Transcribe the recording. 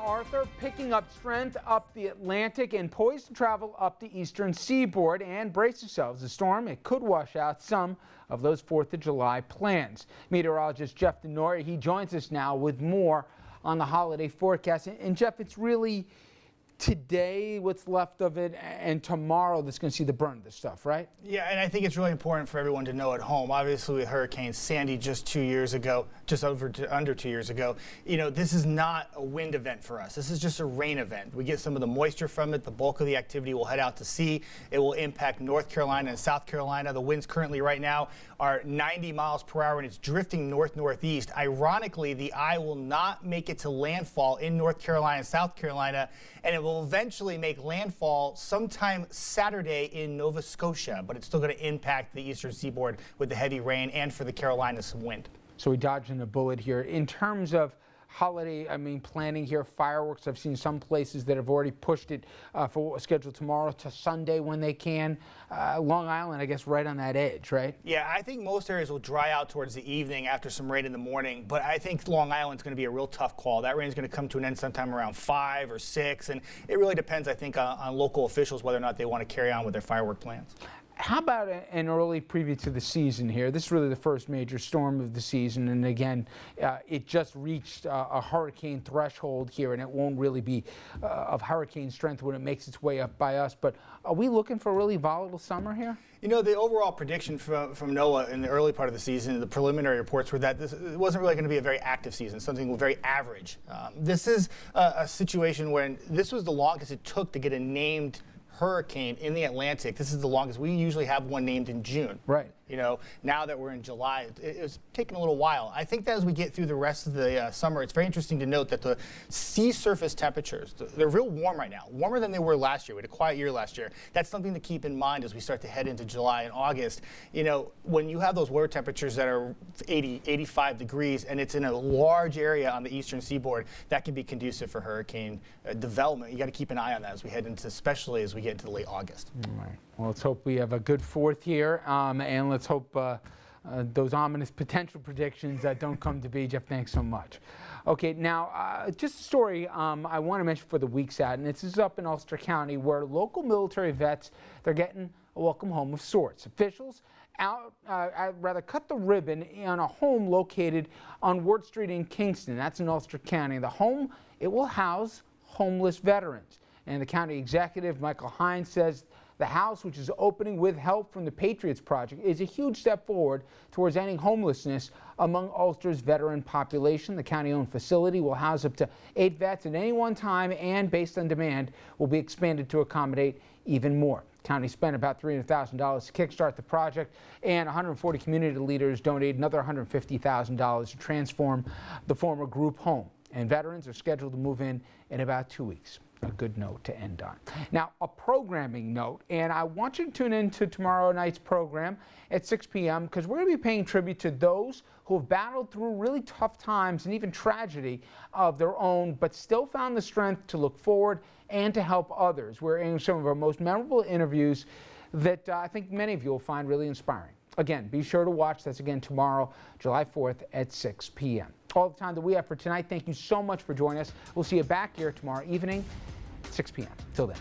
Arthur picking up strength up the Atlantic and poised to travel up the eastern seaboard. And brace yourselves, the storm, it could wash out some of those 4th of July plans. Meteorologist Jeff Desnoyer, he joins us now with more on the holiday forecast. And Jeff, it's really today, what's left of it, and tomorrow that's going to see the brunt of this stuff, right? Yeah, and I think it's really important for everyone to know at home. Obviously, with Hurricane Sandy just 2 years ago, under 2 years ago, this is not a wind event for us. This is just a rain event. We get some of the moisture from it. The bulk of the activity will head out to sea. It will impact North Carolina and South Carolina. The winds currently right now are 90 miles per hour, and it's drifting north-northeast. Ironically, the eye will not make it to landfall in North Carolina and South Carolina, and it will eventually make landfall sometime Saturday in Nova Scotia, but it's still going to impact the eastern seaboard with the heavy rain, and for the Carolinas some wind. So we dodging a bullet here. In terms of holiday, planning here, fireworks, I've seen some places that have already pushed it for what was scheduled tomorrow to Sunday when they can. Long Island, I guess, right on that edge, right? Yeah, I think most areas will dry out towards the evening after some rain in the morning, but I think Long Island's going to be a real tough call. That rain's going to come to an end sometime around 5 or 6, and it really depends, I think, on local officials whether or not they want to carry on with their firework plans. How about an early preview to the season here? This is really the first major storm of the season, and again, it just reached a hurricane threshold here, and it won't really be of hurricane strength when it makes its way up by us. But are we looking for a really volatile summer here? The overall prediction from NOAA in the early part of the season, the preliminary reports were that it wasn't really going to be a very active season, something very average. This is a situation when this was the longest it took to get a named hurricane in the Atlantic. This is the longest. We usually have one named in June. Right. Now that we're in July, it's taken a little while. I think that as we get through the rest of the summer, it's very interesting to note that the sea surface temperatures, they're real warm right now, warmer than they were last year. We had a quiet year last year. That's something to keep in mind as we start to head into July and August. When you have those water temperatures that are 80, 85 degrees, and it's in a large area on the eastern seaboard, that can be conducive for hurricane development. You got to keep an eye on that as we head into, especially as we get into late August. All right. Well, let's hope we have a good 4th here, and let's hope those ominous potential predictions don't come to be. Jeff, thanks so much. Okay, now just a story I want to mention for the week's ad, and this is up in Ulster County where local military vets, they're getting a welcome home of sorts. Officials cut the ribbon on a home located on Ward Street in Kingston. That's in Ulster County. The home, it will house homeless veterans. And the county executive, Michael Hines, says the house, which is opening with help from the Patriots Project, is a huge step forward towards ending homelessness among Ulster's veteran population. The county-owned facility will house up to 8 vets at any one time, and based on demand, will be expanded to accommodate even more. The county spent about $300,000 to kickstart the project, and 140 community leaders donated another $150,000 to transform the former group home. And veterans are scheduled to move in about 2 weeks. A good note to end on. Now, a programming note, and I want you to tune in to tomorrow night's program at 6 p.m. because we're going to be paying tribute to those who have battled through really tough times and even tragedy of their own, but still found the strength to look forward and to help others. We're in some of our most memorable interviews that I think many of you will find really inspiring. Again, be sure to watch. That's again tomorrow, July 4th at 6 p.m. All the time that we have for tonight. Thank you so much for joining us. We'll see you back here tomorrow evening, 6 p.m. Till then.